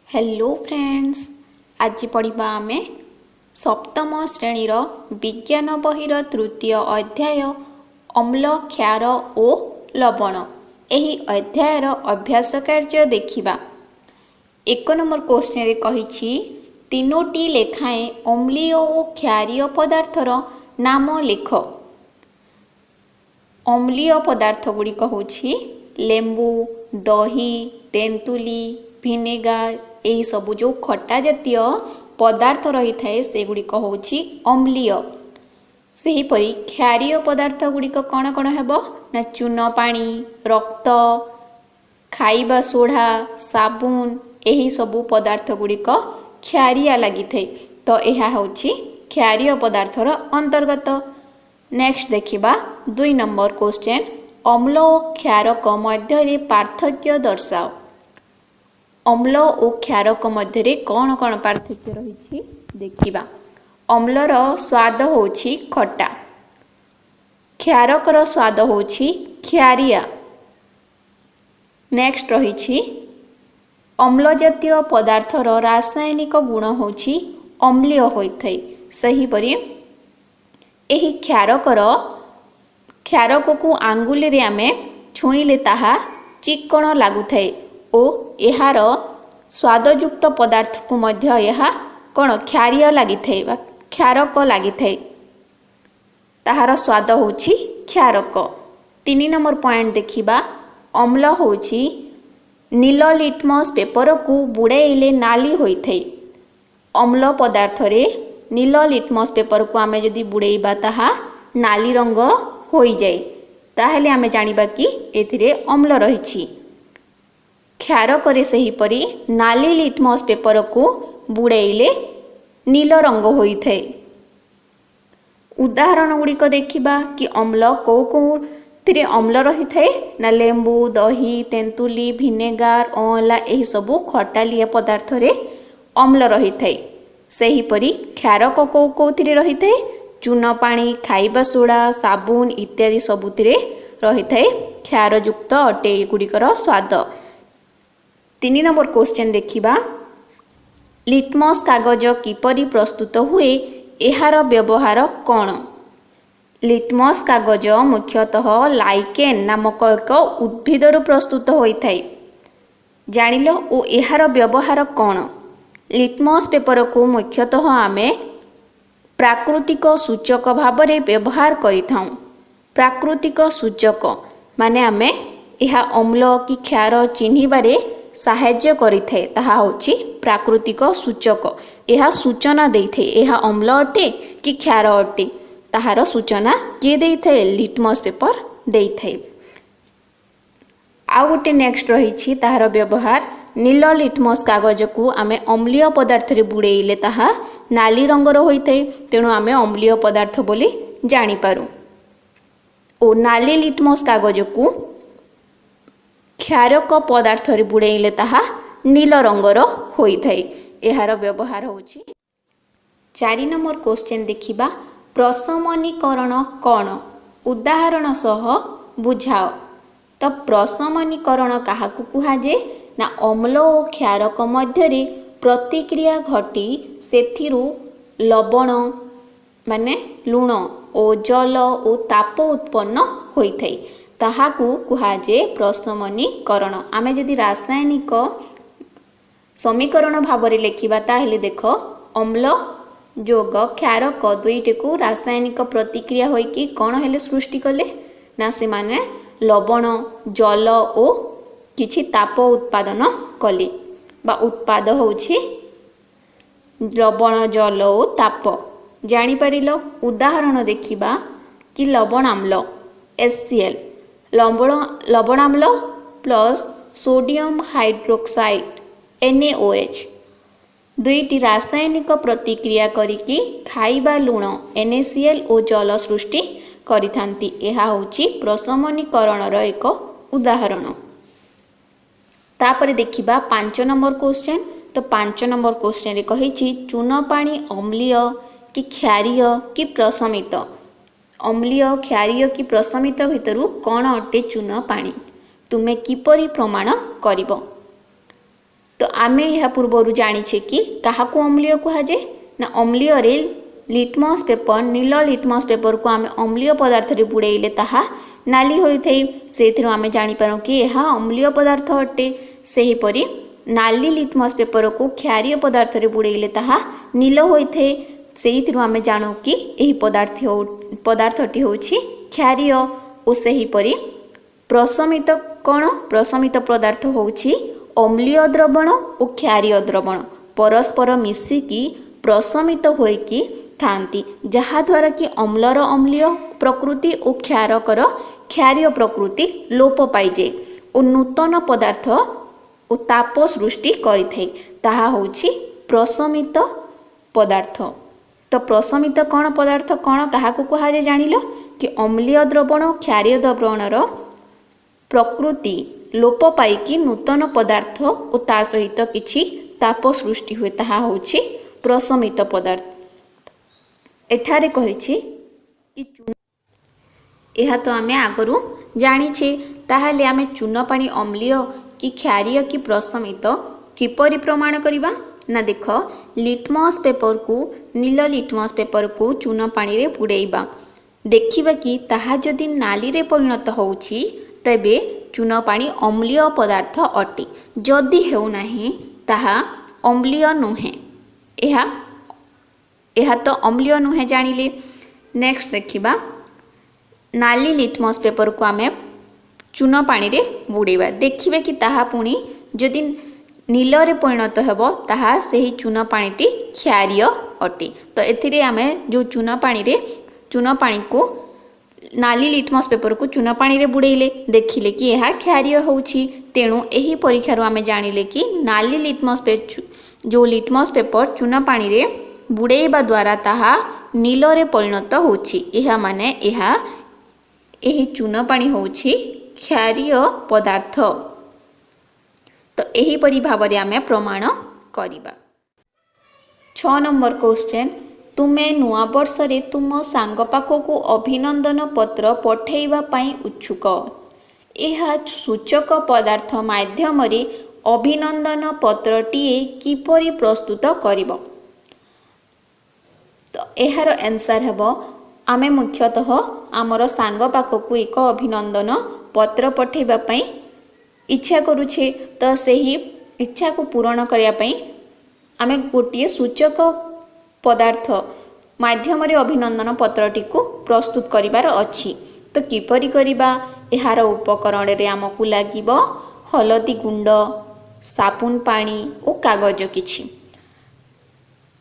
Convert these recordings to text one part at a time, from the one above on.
Hello friends, आज पढ़ा आम सप्तम श्रेणीर विज्ञान बहिर तृतीय अध्याय अम्ल क्षार ओ लवण। एही अध्यायर अभ्यास कार्य देखिबा। 1 नंबर क्वेश्चन रे कहिछि तीनोटी लेखाएं अम्लीय और क्षारीय पदार्थर नाम लेख। अम्लीय पदार्थ गुड़िक होछि लेंबू, दही, तेंतुली, भिनेगार, यही सबू जो खट्टा जातीय पदार्थ रही थाए सेगुड़िक होछि अम्लीय। सेहीपरि क्षारीय पदार्थ गुड़िक कौन कौन हेबो ना चून पानी, रक्त, खाइबा सोढ़ा, साबुन, यही सबू पदार्थ गुड़िक क्षारीय लगी थाए। तो यह होछि क्षारीय पदार्थर अंतर्गत। नेक्स्ट देखिबा 2 नंबर क्वेश्चन अम्ल और क्षारक मध्य पार्थक्य दर्शाओ। अम्ल और क्षारक मध्य कौन कौन पार्थक्य रही देखिबा। अम्लर स्वाद होछि खट्टा, क्षारकर स्वाद होछि क्षारिया। नेक्स्ट रही अम्ल जातीय पदार्थर रासायनिक गुण होछि अम्लीय होइथाय। सहीपरि एही क्षारक को आंगुली रे आमे छुईले ताहा चिक्कण लागुथाय ओ एहार स्वादयुक्त पदार्थ को मध्य यह कौन क्षारीय लागिथाय बा क्षारक लागिथाय, ताहार स्वाद होछि क्षारक। 3 नंबर पॉइंट देखिबा। अम्ल होछि नील लिटमस पेपर को बुड़ाइले नाली होइथाय। अम्ल पदार्थ रे नील लिटमस पेपर को आमे जदि बुड़ाइबा ताहा नाली रंग होई जाए, ताहले आमे जानिबा कि एथिरे अम्ल रहिछि। क्षारकरे सेहीपरि नाली लिटमस पेपर को बुड़ाइले नील रंग होइथाय। उदाहरण गुड़िक देखिबा कि अम्ल कोथिरे अम्ल रही थाए ना लेंबू, दही, तेंतुली, भिनेगार, अँला यही सबू खटालिया पदार्थ रे अम्ल रही थाए। सेहीपरि क्षारक कोथिरे रही थाए चून पानी, खाइबा सोडा, साबुन इत्यादि सबुतिरे रही थाए क्षारयुक्त अटे एगुड़िकर स्वाद। 3 नंबर क्वेश्चन देखिबा। लिटमस कागज किपरि प्रस्तुत हुए एहार व्यवहार कौन। लिटमस कागज मुख्यतः लाइकेन नामक एक उद्भिदरु प्रस्तुत होइथाय। जानिलो ओ एहार व्यवहार कौन। लिटमस पेपर को मुख्यतः आमे प्राकृतिक सूचक भाव में व्यवहार करिथाऊ। प्राकृतिक सूचक माने आमे यह अम्ल कि क्षार चिन्हिबारे साहाय्य करिथे, ताहा होछि प्राकृतिक सूचक। यह सूचना देइथे यह अम्ल अटे कि क्षार अटे, ताहार सूचना किए देइथे लिटमस पेपर देइथे। आउ गोटे नेक्स्ट रही ताहार व्यवहार नील लिटमस कागज को आमे अम्लीय पदार्थ रे बुड़ेइले ताहा नाली रंगर होइथे, तेणु आमे अम्लीय पदार्थ बोली जानी पारू। ओ नाली लिटमस कागज को क्षारक पदार्थ रे बुड़ेइले ताहा नील रंगर होइथाय। एहार व्यवहार होछि। 4 नंबर क्वेश्चन देखिबा। प्रशमनीकरण कौन उदाहरण सह बुझाओ। तो प्रशमनीकरण काहाकु कुहाजे ना अम्ल और क्षारक मध्य प्रतिक्रिया घटी सेथिरु लवण माने लुण और जल और ताप उत्पन्न होइथाय, ताहाकु कुहाजे प्रशमनीकरण। आमे जदि रासायनिक समीकरण भाव में लिखिबा ताहेले देख अम्ल जोग क्षारक दुईटी को रासायनिक प्रतिक्रिया होइकी कौन हेले सृष्टि कले ना से माने लवण, जल और किछि ताप उत्पादन कले बा उत्पाद होछि लवण, जल और ताप। जानि परिलो। उदाहरण देखिबा कि लवण आम्ल HCl लवण आम्ल प्लस सोडियम हाइड्रोक्साइड NaOH दुईटी रासायनिक प्रतिक्रिया करिकी खाइबा लुण NaCl और जल सृष्टि करिथांती। एहा होछि प्रशमनीकरणर एक उदाहरण। तापर देखिबा 5 नंबर क्वेश्चन। तो 5 नंबर क्वेश्चन रे कहिछि चून पानी अम्लीय कि क्षारीय कि प्रशमित। अम्लीय, क्षारीय कि प्रशमित भितरु कौन अटे चून पानी, तुमे किपरि प्रमाण करिबो। तो आमे यह पूर्वर जानिछे कि काहाकू अम्लीय कहुए ना अम्लीय रे लिटमस पेपर नील लिटमस पेपर को आम अम्लीय पदार्थ रे बुड़ेले ताहा नाली होइथै से आम जापर कि यह अम्लीय पदार्थ अटे। सेहीपरि नाली लिटमस पेपर को क्षारीय पदार्थ रे बुड़ेले ताहा नील होइथै से आम जानू कि यही पदार्थटी होछि क्षारीय। और सेहीपरि प्रशमित कौन प्रशमित पदार्थ होछि अम्लीय द्रवण और क्षारीय द्रवण परस्पर मिसिकी प्रशमित होइकी थांती जहाद्वारा कि अम्लर अम्लीय प्रकृति और क्षारकर क्षारीय प्रकृति लोप पाइजे और नूतन पदार्थ और ताप सृष्टि करिथै ताहा होछि प्रशमित पदार्थ। तो प्रशमित कौन पदार्थ कौन काहाकू कहुए जानिल कि अम्लीय द्रवण और क्षारीय द्रवणर प्रकृति लोप पाइकी नूतन पदार्थ और ता सहित किछि ताप सृष्टि हुए ताहा होछि प्रशमित पदार्थ। एठारे कहिछि कि यह तो आमे आगरू जानिछे ताहाले आमे चून पानी अम्लीय कि क्षारीय कि प्रशमित किपरि प्रमाण करिबा ना देख लिटमस पेपर को नील लिटमस पेपर को चून पानी रे बुड़ेइबा देखिबा कि ताहा जदि नाली रे परिणत होउछि तेबे चून पानी अम्लीय पदार्थ अटे जदि हेउ नाही ताहा अम्लीय नुहे। यह तो अम्लीय नुहे जानिले। नेक्स्ट देखिबा नाली लिटमस पेपर को आमे चून पानी रे बुड़ेइबा देखिबे कि ताहा पुणी जदि नील रे परिणत हेबो ताहा सेही चून पानीटी क्षारीय अटे। तो एथिरे आमे जो चून पानी को नाली लिटमस पेपर को चून पानी रे बुड़ेइले देखिले कि यह क्षारीय होउछि तेणु एही परीक्षारु आमे जानिले कि नाली लिटमस पेपर चून पानी रे बुड़ेइबा द्वारा ताहा नील रे परिणत होउछि एहा माने एही चून पानी होउछि क्षारीय पदार्थ। तो एही परि भाबरे आमे प्रमाण करिबा। 6 नंबर क्वेश्चन तुमे नुआ वर्ष रे तुम सांग पाखकू अभिनंदन पत्र पठेइबा पई उच्छुक यह सूचक पदार्थ माध्यम रे अभिनंदन पत्रटीए किपरि प्रस्तुत करिब। तो एहार आंसर हेबो आमे मुख्यतः आमर सांग पाखकू एक अभिनंदन पत्र पठेइबा पई इच्छा करुछे तो सही इच्छा को पूरण करिया पई आमे गोटे सूचक पदार्थ माध्यम रे अभिनंदन पत्रटी को प्रस्तुत करिवार अछि। तो किपरि करिबा एहार उपकरण रे आमकू लागिबो हलदी गुंड साबुन पानी और कागज किछि।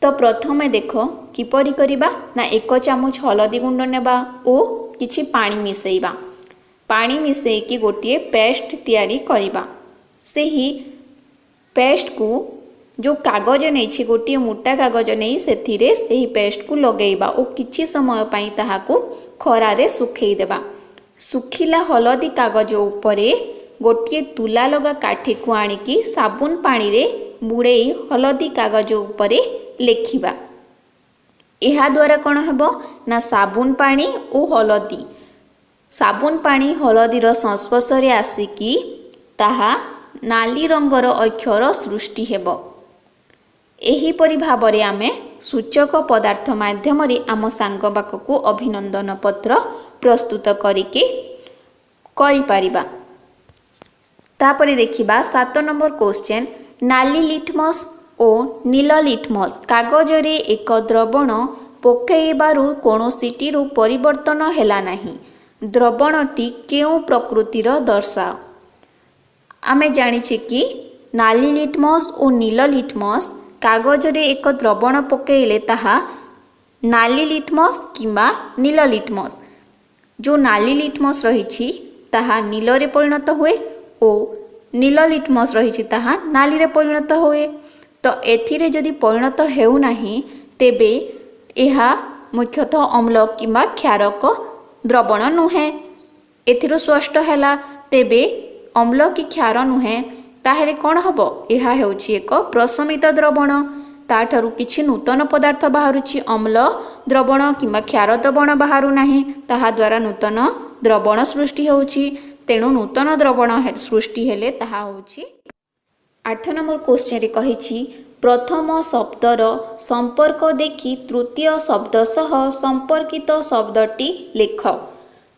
तो प्रथमे देख किपरि करिबा ना 1 चामच हलदी गुंड नेबा और किछि पानी मिसेइबा पानी मिसेकी गोटे पेस्ट तैयारी करिबा सेही पेस्ट को जो कागज नहीं गोटे मोटा कागज नहीं सेथिरे सेही पेस्ट को लगेइबा और किछि समय पई ताहाकू खरा रे सुखेई देबा। सुखिला हलदी कागज उपरे गोटे तुला लगा काठी को आनिकी साबुन पानी रे बुड़ेई हलदी कागज उपरे लेखिबा। एहा द्वारा कौन हेबो ना साबुन पानी और हलदी साबुन पानी हलदीर संस्पर्श रे आसिकी ताहा नाली रंगर अक्षर सृष्टि हेबो। एही परि भाबरे आमे सूचक पदार्थ माध्यम रे आम सांग पाखकू अभिनंदन पत्र प्रस्तुत करिके करि परिबा। तापरे देखिबा 7 नंबर क्वेश्चन नाली लिटमस और नील लिटमस कागज रे एक द्रवण पकेइबारु कोनोसिटीरु परिवर्तन हेला नाही द्रवणटी केउ प्रकृतिर दर्शाओ। आमे जानिछे कि नाली लिटमस और नील लिटमस कागज रे एक द्रवण पकेइले ताहा नाली लिटमस किंबा नील लिटमस जो नाली लिटमस रहिछि ताहा नील रे परिणत हुए और नील लिटमस रहिछि ताहा नाली रे परिणत हुए। तो एथिरे जदि परिणत हेउ नाही तेबे एहा मुख्यतः अम्ल किंबा क्षारक द्रवण नुहे। एथिरो स्पष्ट हैला तेबे अम्ल कि क्षार नुहे ताहेले कौन हबो एहा हेउछि एक प्रशमित द्रवण ताठारु किछि नूतन पदार्थ बाहरुछि अम्ल द्रवण किंबा क्षार द्रवण बाहरु नाही ताहा द्वारा नूतन द्रवण सृष्टि होउछि तेणु नूतन द्रवण सृष्टि हेले ताहा होउछि 8 नंबर क्वेश्चन रे कहिछि प्रथम शब्दर संपर्क देखि तृतीय शब्द सह संपर्कित शब्दटी लेख।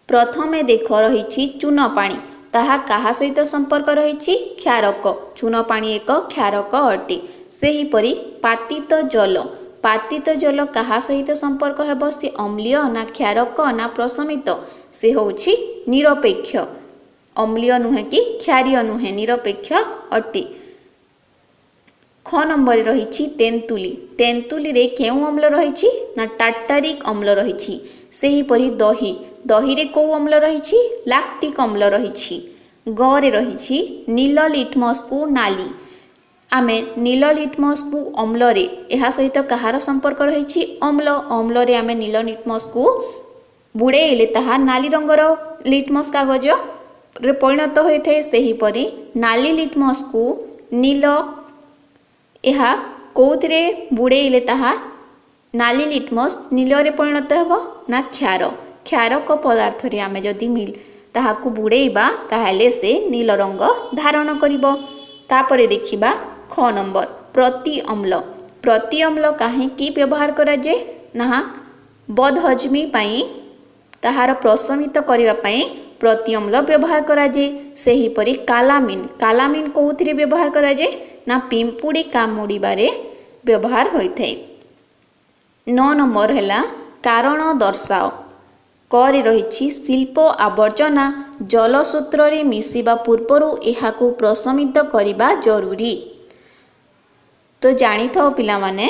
प्रथमे देख रही चून पानी, ताहा काहा सहित संपर्क रही क्षारक। चून पानी एक क्षारक अटे। सेहीपरि पातित जल, पातित जल काहा सहित संपर्क हेब, से अम्लीय ना क्षारक ना प्रशमित, से होछि निरपेक्ष। अम्लीय नुहे कि क्षारीय नुहे, निरपेक्ष अटे। ख नंबर रही तेंतुली। तेंतुली रे केउ अम्ल रही ना टार्टारिक अम्ल रही। सेहीपरि दही, दही रे को अम्ल रही, लैक्टिक अम्ल रही। ग रे रही नील लिटमस को नाली। आमे नील लिटमस को अम्ल रे एहा सहित कहार संपर्क रही अम्ल। अम्ल रे आमे नील लिटमस को बुड़ेइले ताहा नाली रंगर लिटमस कागज रे परिणत होइथे। सेहीपरि नाली लिटमस को नील एहा कौथिरे बुड़ेइले ताहा नाली लिटमस नील रे परिणत हेब ना क्षार। क्षारक पदार्थ रे आमे जदि मिल ताहाकु बुड़ेइबा ताहाले से नील रंग धारण करिबो। तापरे देखिबा ख नंबर प्रति अम्ल। प्रति अम्ल काहेकि व्यवहार करा जे ना बदहजमी पाई, ताहार प्रशमित करिबा पाई प्रति अम्ल व्यवहार करा जे। सेहीपरि कालामीन, कालामीन कोउथिरे व्यवहार करा जे ना पिंपुड़ी कामुड़ीबारे व्यवहार होइथे। 9 नंबर हैला कारण दर्शाओ। करे रही शिल्प आवर्जना जलसूत्र रे मिसिबा पूर्वरु एहाकु प्रशमित करिबा जरूरी। तो जानी थाओ पिला माने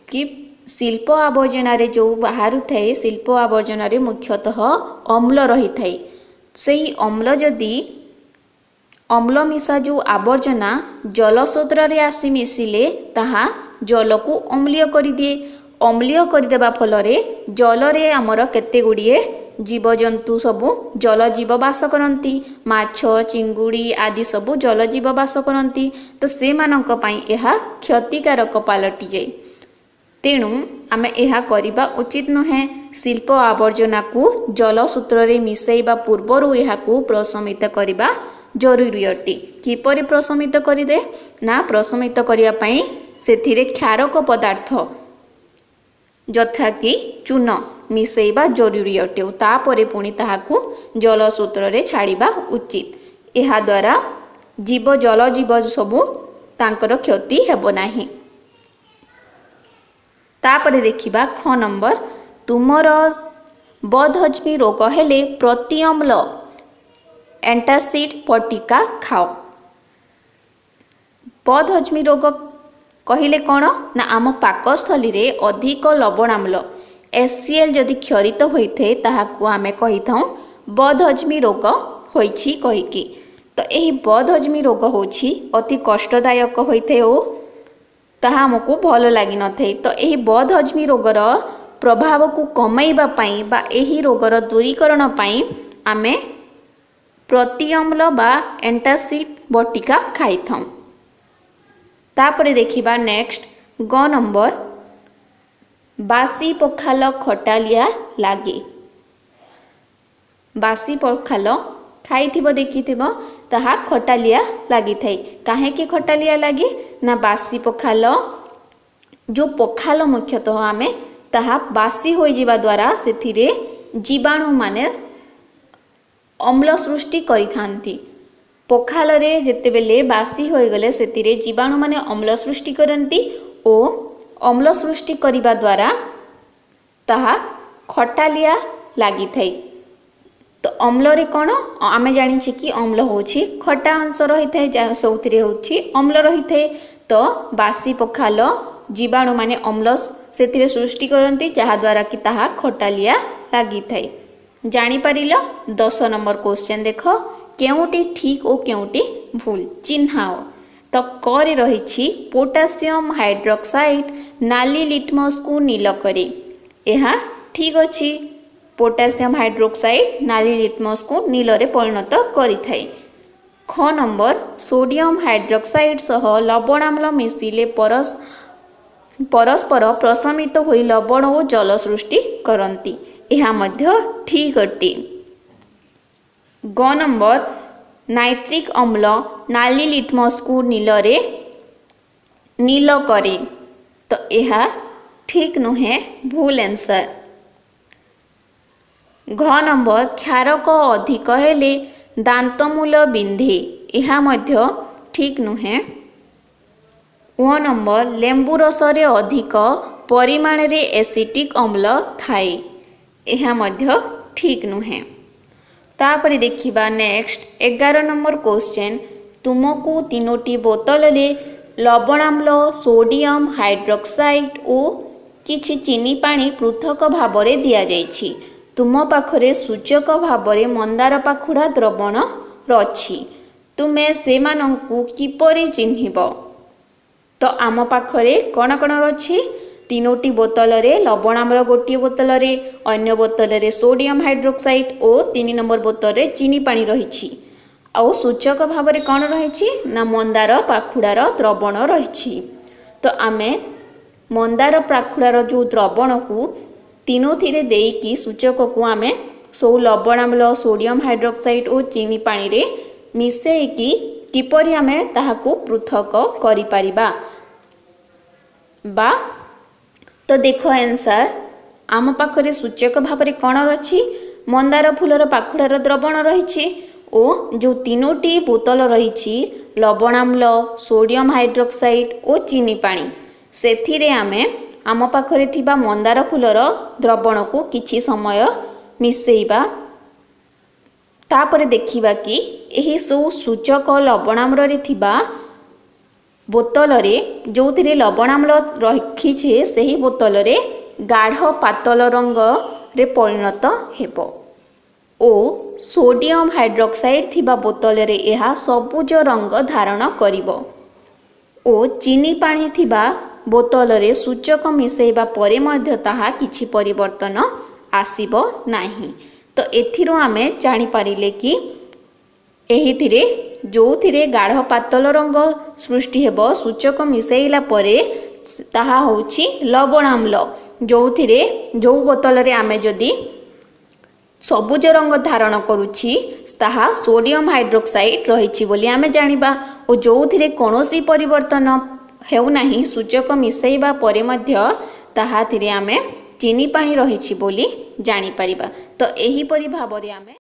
कि शिल्प आवर्जना रे जो बाहरु थाए, शिल्प आवर्जना रे मुख्यतः अम्ल रही थाए। सेही अम्ल जदि अम्ल मिसा जो आवर्जना जलसूत्र रे आसी मिसिले ताहा जल को अम्लीय करि दिए। अम्लीय करदेबा फल रे जल रे आमर केते गुड़िए जीवजंतु सबु जल जीव बास करती। माछ चिंगुड़ी आदि सबु जल जीव बास करती। तो से मानक पई एहा क्षतिकारक पालटि जाए। तेणु आमे एहा करिबा उचित नुहे। शिल्प आवर्जना को जलसूत्र रे मिसैबा पूर्वरु एहाकु प्रशमित करिबा जरूरी अटे। किपरि प्रशमित करिदे ना प्रशमित करिया पई सेथिरे क्षारक पदार्थ यथा कि चून मिसैबा जरूरी अटे। तापरे पुणी ताहाकु जलसूत्र रे छाड़िबा उचित। एहा द्वारा जीव जल जीव सबु तांकर क्षति हेबो नाही। तापरे देखिबा ख नंबर तुमर बदहजमी रोग हेले प्रति अम्ल एंटासिड पटिका खाओ। बदहजमी रोग कहिले कौन ना आम पाकस्थली रे अधिक लवणाम्ल एससीएल जदि क्षरित होइथे ताहाकु आमे कहिथाउ बदहजमी रोग होइछि कहिकी। तो एही बदहजमी रोग होछि अति कष्टदायक होइथे ओ ताहा हमकु भल लागि नथै। तो एही बदहजमी रोगर प्रभाव को कमाइबा पई बा एही रोगर दूरीकरण पई आमे प्रति अम्ल बा एंटासिड बटिका खाइथाउ। तापरे देखिबा नेक्स्ट ग नंबर बासी पखाल खटालिया लागे। बासी पखाल खाइथिबो देखिथिबो ताहा खटालिया लागि थाई। काहे कि खटालिया लागे ना बासी पखाल जो पखाल मुख्यतः आमे ताहा बासी होई जिबा द्वारा सेथिरे जीवाणु माने अम्ल सृष्टि करिथांती। पखाल रे जेतेबेले बासी होई गले सेतिरे जीवाणु माने अम्ल सृष्टि करंती ओ अम्ल सृष्टि करिबा द्वारा ताहा खटालिया लागि थाई। तो अम्ल रे कोन आमे जानि छी कि अम्ल होछि खटा अंश रही थाए, जा सौथिरे होछि अम्ल रही थाए। तो बासी पखाल जीवाणु माने अम्ल सेतिरे सृष्टि करंती जहा द्वारा कि ताहा खटालिया लागि थाए। जानि पारिलो 10 नंबर क्वेश्चन देख केउटी ठीक और केउटी भूल चिन्हाओ। तो करे रही पोटासियम हाइड्रोक्साइड नाली लिटमस को नील करे। यह ठीक अच्छी पोटासियम हाइड्रोक्साइड नाली लिटमस को नील रे परिणत करि थाए। ख नंबर सोडियम हाइड्रोक्साइड सह लवणाम्ल मिसिले परस्पर प्रशमित होई लवण और जल सृष्टि करती। यह मध्य ठीक अटे। ग नंबर नाइट्रिक अम्ल नाली लिटमस को नील रे नील करे। तो यह ठीक नुहे, भूल आंसर। घ नंबर क्षारक अधिक हेले दांतमूल बिंधे, यह मध्य ठीक नुहे। व नंबर लेंबू रसरे अधिक परिमाण रे एसिटिक अम्ल थाए, यह मध्य ठीक नुहे। तापरे देखिबा नेक्स्ट 11 नंबर क्वेश्चन, तुमको तीनोटी बोतल ले लवणाम्ल, सोडियम हाइड्रोक्साइड और किछि चीनी पानी पृथक भावरे दिया जाइछि। तुम पाखरे सूचक भावरे मंदार पाखुड़ा द्रवण रछि, तुमे सेमानंकु किपरि चिन्हिब? तो आम पाखरे कौन कौन रछि? तीनोटी बोतल रे लवणाम्ल, गोटे बोतल रे, अन्य बोतल रे सोडियम हाइड्रोक्साइड और 3 नंबर बोतल रे चीनी पानी रहिछि। आउ सूचक भावरे कौन रहिछि ना मंदार पाखुड़ार द्रवण रहिछि। तो आमे मंदार पाखुड़ार जो द्रवण को तीनोथिरे देइकी सूचक को आमे सौ लवणाम्ल, सोडियम हाइड्रोक्साइड और चीनी पानी रे मिसेइकी किपरि आमे ताहाकू पृथक करि परिबा बा। तो देखो आंसर, आम पाखरे सूचक भावरे कौन रही? मंदार फूलर पाखुड़ार द्रवण रही और जो तीनोटी बोतल रही लवणाम्ल, सोडियम हाइड्रोक्साइड और चीनी पानी, से आमे आम पाखरे थिबा मंदार फूलर द्रवण को किछि समय मिसेइबा। तापरे देखिबा कि एही सो सूचक लवणाम्ल रे थिबा बोतल रे जो थिरे लवणाम्ल रखिछे सेही बोतल रे गाढ़ पातल रंग रे परिणत हेबो ओ सोडियम हाइड्रोक्साइड थिबा बोतल रे एहा सबुज रंग धारण करिवो ओ चीनी पानी थिबा बोतल रे सूचक मिसेइबा परे मध्य ताहा किछि परिवर्तन आसीबो नाही। तो एथिरो आमे जानि पारिले कि एहिथिरे जो थिरे गाढ़ पातल रंग सृष्टि हेबो सूचक मिसेइला परे ताहा होछि लवणाम्ल, जो थिरे जो बोतल रे आमे जदि सबुज रंग धारण करुछि ताहा सोडियम हाइड्रोक्साइड रहिछि बोली आमे जानिबा ओ जो थिरे कोनोसी परिवर्तन हेउ नाही सूचक मिसेइबा परे मध्य ताहा थिरे आमे चीनी पानी रहिछि बोली जानि परिबा। तो एही परि भाबरे आमे